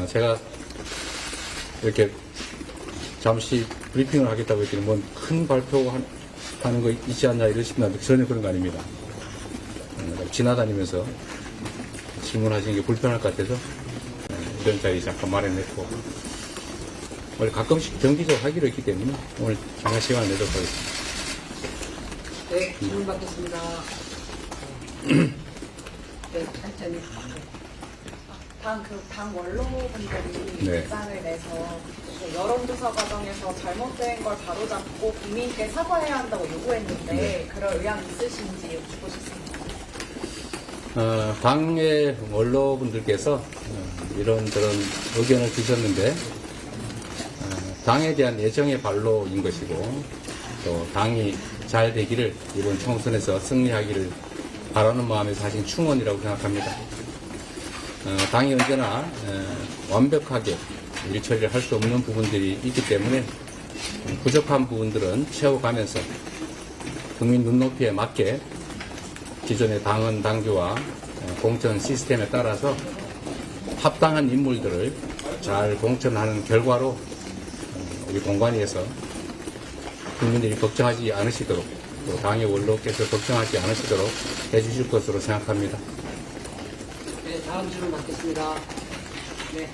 제가 이렇게 잠시 브리핑을 하겠다고 했더니 뭔 큰 발표하는 거 있지 않냐 이러시면 전혀 그런 거 아닙니다. 지나다니면서 질문하시는 게 불편할 것 같아서 이런 자리 잠깐 마련했고, 원래 가끔씩 정기적으로 하기로 했기 때문에 오늘 잠깐 시간을 내도록 하겠습니다. 네, 질문 받겠습니다. 네, 한참. 당 원로분들이 네. 입장을 내서 여론조사 과정에서 잘못된 걸 바로잡고 국민께 사과해야 한다고 요구했는데 네. 그럴 의향 있으신지 여쭙고 싶습니다. 당의 원로분들께서 이런저런 의견을 주셨는데 당에 대한 애정의 발로인 것이고, 또 당이 잘 되기를 이번 총선에서 승리하기를 바라는 마음에서 하신 충원이라고 생각합니다. 당이 언제나 완벽하게 일처리를 할 수 없는 부분들이 있기 때문에 부족한 부분들은 채워가면서 국민 눈높이에 맞게 기존의 당헌 당규와 공천 시스템에 따라서 합당한 인물들을 잘 공천하는 결과로 우리 공관위에서 국민들이 걱정하지 않으시도록, 또 당의 원로께서 걱정하지 않으시도록 해주실 것으로 생각합니다. 네, 다음 질문 받겠습니다. 네.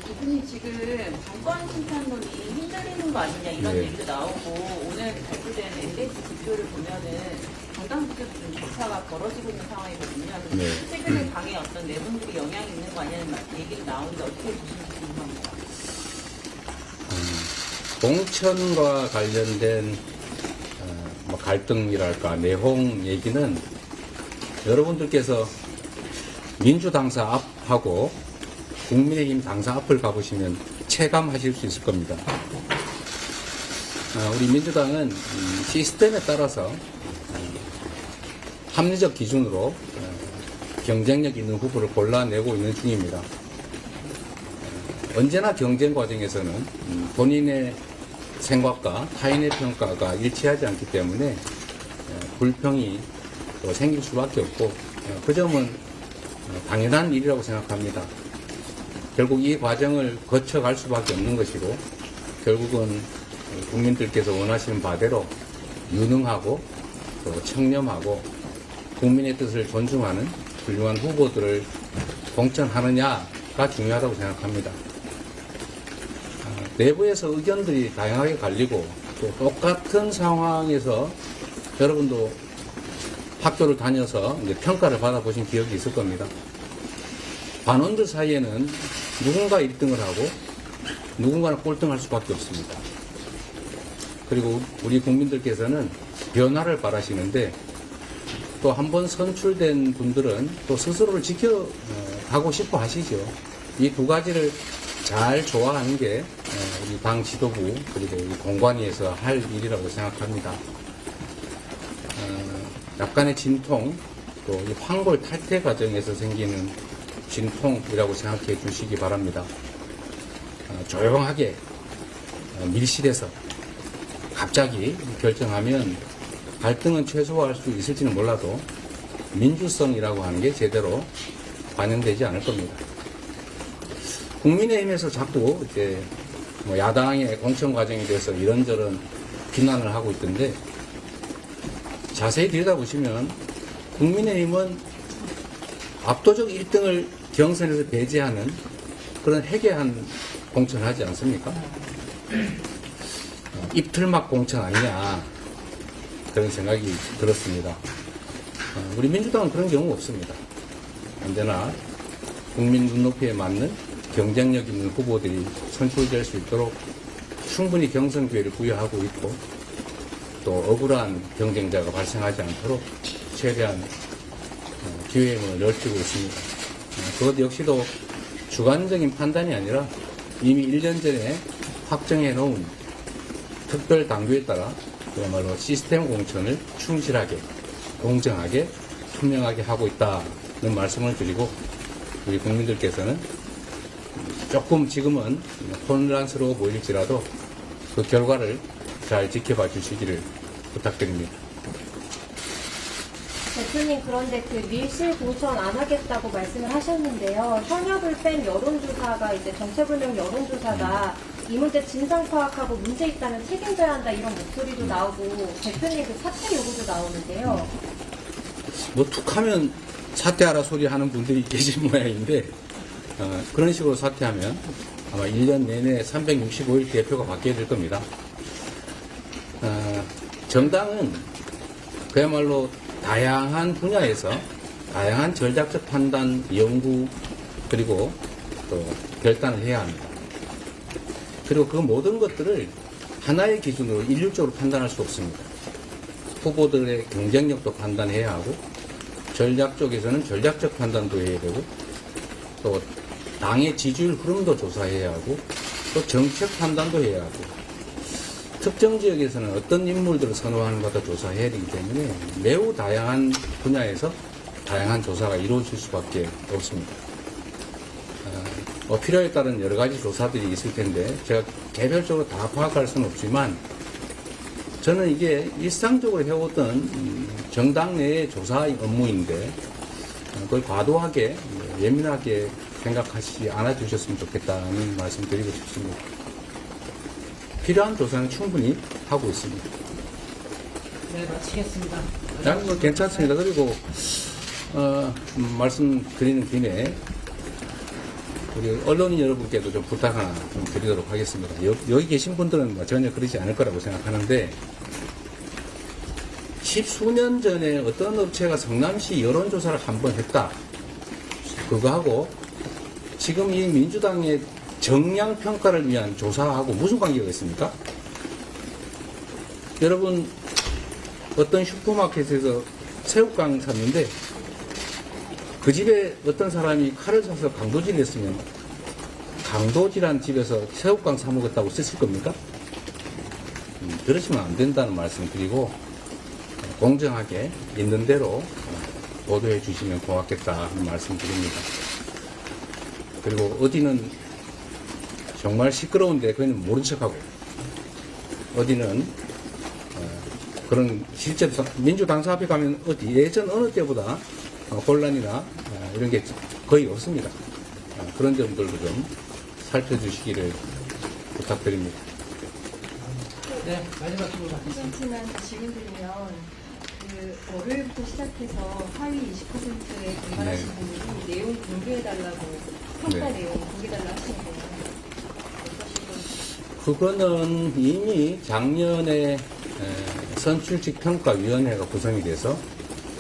대표님 지금 정권 심판론이 흔들리는 거 아니냐 이런 네. 얘기도 나오고, 오늘 발표된 MBS 지표를 보면은 정당부터 좀 격차가 벌어지고 있는 상황이거든요. 그래서 네. 최근에 당의 어떤 내분들이 영향이 있는 거 아니냐는 얘기도 나오는데 어떻게 보시는지 궁금합니다. 공천과 관련된 갈등이랄까 내홍 얘기는 여러분들께서 민주당사 앞하고 국민의힘 당사 앞을 가보시면 체감하실 수 있을 겁니다. 우리 민주당은 시스템에 따라서 합리적 기준으로 경쟁력 있는 후보를 골라내고 있는 중입니다. 언제나 경쟁 과정에서는 본인의 생각과 타인의 평가가 일치하지 않기 때문에 불평이 또 생길 수밖에 없고, 그 점은 당연한 일이라고 생각합니다. 결국 이 과정을 거쳐갈 수밖에 없는 것이고, 결국은 국민들께서 원하시는 바대로 유능하고 또 청렴하고 국민의 뜻을 존중하는 훌륭한 후보들을 공천하느냐가 중요하다고 생각합니다. 내부에서 의견들이 다양하게 갈리고, 또 똑같은 상황에서 여러분도 학교를 다녀서 이제 평가를 받아보신 기억이 있을 겁니다. 반원들 사이에는 누군가 1등을 하고 누군가는 꼴등할 수밖에 없습니다. 그리고 우리 국민들께서는 변화를 바라시는데, 또 한 번 선출된 분들은 또 스스로를 지켜가고 싶어 하시죠. 이 두 가지를 잘 좋아하는 게 우리 당 지도부 그리고 우리 공관위에서 할 일이라고 생각합니다. 약간의 진통, 또 이 황골 탈퇴 과정에서 생기는 진통이라고 생각해 주시기 바랍니다. 조용하게 밀실에서 갑자기 결정하면 갈등은 최소화할 수 있을지는 몰라도 민주성이라고 하는 게 제대로 반영되지 않을 겁니다. 국민의힘에서 자꾸 이제 야당의 공천 과정에 대해서 이런저런 비난을 하고 있던데, 자세히 들여다보시면 국민의힘은 압도적 1등을 경선에서 배제하는 그런 해괴한 공천을 하지 않습니까? 입틀막 공천 아니냐, 그런 생각이 들었습니다. 우리 민주당은 그런 경우가 없습니다. 언제나 국민 눈높이에 맞는 경쟁력 있는 후보들이 선출될 수 있도록 충분히 경선 기회를 부여하고 있고, 또 억울한 경쟁자가 발생하지 않도록 최대한 기회의 문을 열어주고 있습니다. 그것 역시도 주관적인 판단이 아니라 이미 1년 전에 확정해 놓은 특별 당규에 따라 그야말로 시스템 공천을 충실하게, 공정하게, 투명하게 하고 있다는 말씀을 드리고, 우리 국민들께서는 조금 지금은 혼란스러워 보일지라도 그 결과를 잘 지켜봐 주시기를 부탁드립니다. 네, 대표님, 그런데 그 밀실 공천 안 하겠다고 말씀을 하셨는데요. 현역을 뺀 여론조사가 이제 정체불명 여론조사가 이 문제 진상 파악하고 문제 있다면 책임져야 한다 이런 목소리도 나오고 대표님 그 사퇴 요구도 나오는데요. 뭐 툭하면 사퇴하라 소리 하는 분들이 계신 모양인데 그런 식으로 사퇴하면 아마 1년 내내 365일 대표가 바뀌어야 될 겁니다. 정당은 그야말로 다양한 분야에서 다양한 전략적 판단, 연구, 그리고 또 결단을 해야 합니다. 그리고 그 모든 것들을 하나의 기준으로 일률적으로 판단할 수 없습니다. 후보들의 경쟁력도 판단해야 하고, 전략 쪽에서는 전략적 판단도 해야 되고, 또 당의 지지율 흐름도 조사해야 하고, 또 정책 판단도 해야 하고, 특정 지역에서는 어떤 인물들을 선호하는가도 조사해야 되기 때문에 매우 다양한 분야에서 다양한 조사가 이루어질 수밖에 없습니다. 필요에 따른 여러 가지 조사들이 있을 텐데 제가 개별적으로 다 파악할 수는 없지만 저는 이게 일상적으로 해오던 정당 내의 조사 업무인데 그걸 과도하게 예민하게 생각하시지 않아 주셨으면 좋겠다는 말씀 드리고 싶습니다. 필요한 조사는 충분히 하고 있습니다. 네, 마치겠습니다. 나는 뭐 괜찮습니다. 그리고 말씀드리는 김에 우리 언론인 여러분께도 좀 부탁 하나 좀 드리도록 하겠습니다. 여기 계신 분들은 뭐 전혀 그러지 않을 거라고 생각하는데 10수년 전에 어떤 업체가 성남시 여론조사를 한번 했다. 그거하고 지금 이 민주당의 정량평가를 위한 조사하고 무슨 관계가 있습니까? 여러분 어떤 슈퍼마켓에서 새우깡 샀는데 그 집에 어떤 사람이 칼을 사서 강도질을 했으면 강도질한 집에서 새우깡 사 먹었다고 쓰실 겁니까? 그러시면 안 된다는 말씀 드리고 공정하게 있는 대로 보도해 주시면 고맙겠다는 말씀 드립니다. 그리고 어디는 정말 시끄러운데 그건 모른 척하고 어디는 그런 실제 민주당사 앞에 가면 어디 예전 어느 때보다 혼란이나 이런 게 거의 없습니다. 그런 점들도 좀 살펴주시기를 부탁드립니다. 네, 마지막 질문 받겠습니다. 잠시만 질문 드리면 그 월요일부터 시작해서 하위 20%에 반발하신 네. 분이 내용 공개해달라고 평가 네. 내용 공개해달라고 하시는데요. 그거는 이미 작년에 선출직 평가위원회가 구성이 돼서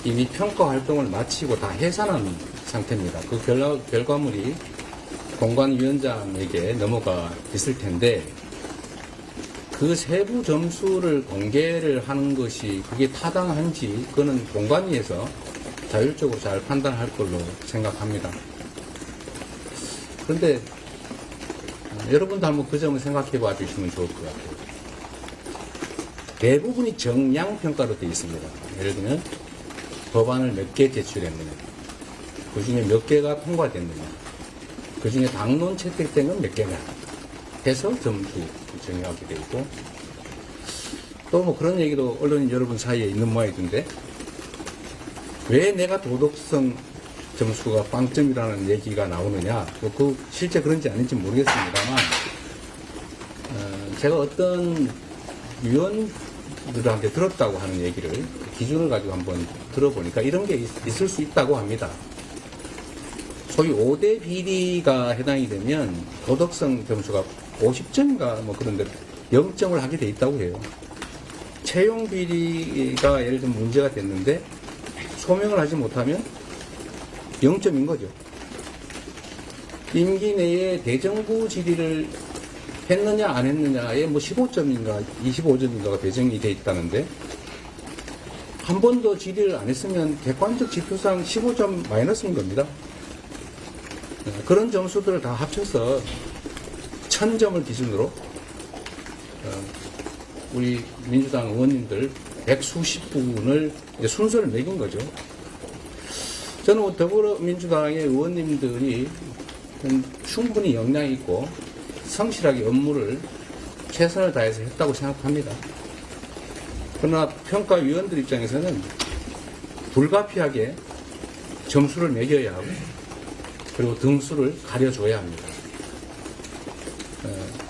이미 평가 활동을 마치고 다 해산한 상태입니다. 그 결과물이 공관위원장에게 넘어가 있을 텐데 그 세부 점수를 공개를 하는 것이 그게 타당한지 그거는 공관위에서 자율적으로 잘 판단할 걸로 생각합니다. 그런데 여러분도 한번 그 점을 생각해 봐 주시면 좋을 것 같아요. 대부분이 정량평가로 되어 있습니다. 예를 들면 법안을 몇 개 제출했느냐, 그 중에 몇 개가 통과됐느냐, 그 중에 당론 채택된 건 몇 개냐 해서 점수 정의하게 되어 있고, 또 뭐 그런 얘기도 언론인 여러분 사이에 있는 모양이던데 왜 내가 도덕성 점수가 빵점이라는 얘기가 나오느냐, 그 실제 그런지 아닌지 모르겠습니다만 제가 어떤 위원들한테 들었다고 하는 얘기를 기준을 가지고 한번 들어보니까 이런 게 있을 수 있다고 합니다. 소위 5대 비리가 해당이 되면 도덕성 점수가 50점인가 뭐 그런데 0점을 하게 돼 있다고 해요. 채용 비리가 예를 들면 문제가 됐는데 소명을 하지 못하면 0점인 거죠. 임기 내에 대정부 질의를 했느냐 안 했느냐에 뭐 15점인가 25점인가가 배정이 돼 있다는데 한 번도 질의를 안 했으면 객관적 지표상 15점 마이너스인 겁니다. 그런 점수들을 다 합쳐서 1000점을 기준으로 우리 민주당 의원님들 100수십 분을 순서를 매긴 거죠. 저는 더불어민주당의 의원님들이 충분히 역량이 있고 성실하게 업무를 최선을 다해서 했다고 생각합니다. 그러나 평가위원들 입장에서는 불가피하게 점수를 매겨야 하고 그리고 등수를 가려줘야 합니다.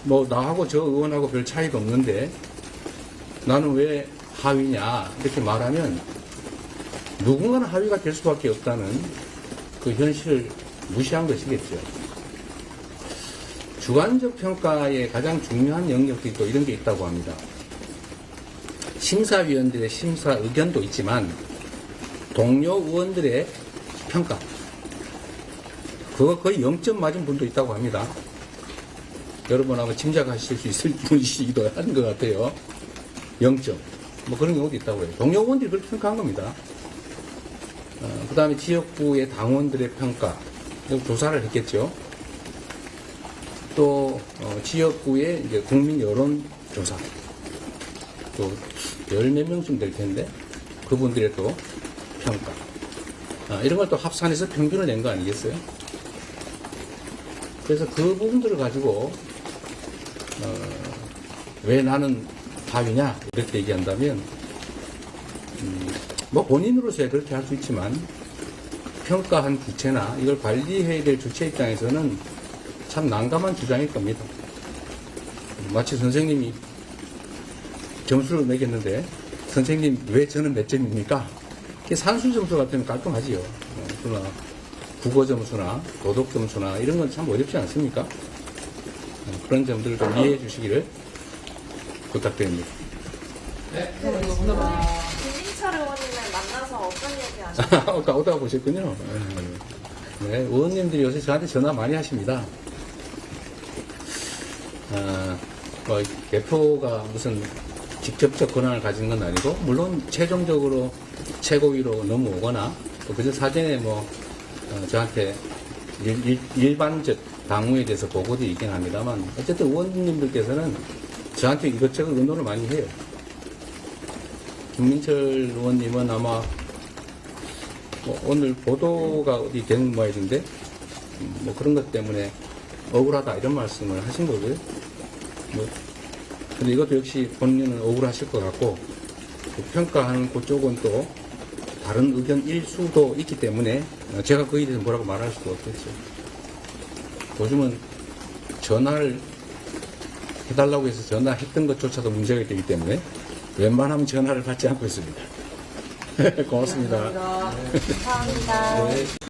뭐 나하고 저 의원하고 별 차이가 없는데 나는 왜 하위냐 이렇게 말하면 누군가는 하위가 될 수밖에 없다는 그 현실을 무시한 것이겠죠. 주관적 평가의 가장 중요한 영역이 또 이런 게 있다고 합니다. 심사위원들의 심사 의견도 있지만 동료 의원들의 평가 그거 거의 0점 맞은 분도 있다고 합니다. 여러분 아마 짐작하실 수 있을 분이시기도 한 것 같아요. 0점 뭐 그런 경우도 있다고 해요. 동료 의원들이 그렇게 평가한 겁니다. 그 다음에 지역구의 당원들의 평가 조사를 했겠죠. 또 지역구의 이제 국민 여론 조사 또 열 몇 명쯤 될 텐데 그분들의 또 평가 이런 걸 또 합산해서 평균을 낸 거 아니겠어요? 그래서 그 부분들을 가지고 왜 나는 하위냐 이렇게 얘기한다면 뭐 본인으로서야 그렇게 할 수 있지만 평가한 주체나 이걸 관리해야 될 주체 입장에서는 참 난감한 주장일 겁니다. 마치 선생님이 점수를 매겼는데 선생님 왜 저는 몇 점입니까? 그게 산수 점수 같으면 깔끔하지요. 그러나 국어 점수나 도덕 점수나 이런 건 참 어렵지 않습니까? 그런 점들을 좀 이해해 주시기를 부탁드립니다. 네, 김민철 의원님을 만나서 어떤 얘기 하셨나요? 아까 오다가 보셨군요. 네, 의원님들이 요새 저한테 전화 많이 하십니다. 뭐 대표가 무슨 직접적 권한을 가진 건 아니고 물론 최종적으로 최고위로 넘어오거나 또 그저 사전에 뭐 저한테 일반적 당무에 대해서 보고도 있긴 합니다만 어쨌든 의원님들께서는 저한테 이것저것 의논을 많이 해요. 김민철 의원님은 아마 뭐 오늘 보도가 어디 된 모양인데 뭐 그런 것 때문에 억울하다 이런 말씀을 하신 거고요. 뭐 근데 이것도 역시 본인은 억울하실 것 같고 그 평가하는 그쪽은 또 다른 의견일 수도 있기 때문에 제가 거기에 대해서 뭐라고 말할 수도 없겠죠. 요즘은 전화를 해달라고 해서 전화했던 것조차도 문제가 되기 때문에 웬만하면 전화를 받지 않고 있습니다. 고맙습니다. 감사합니다. 네.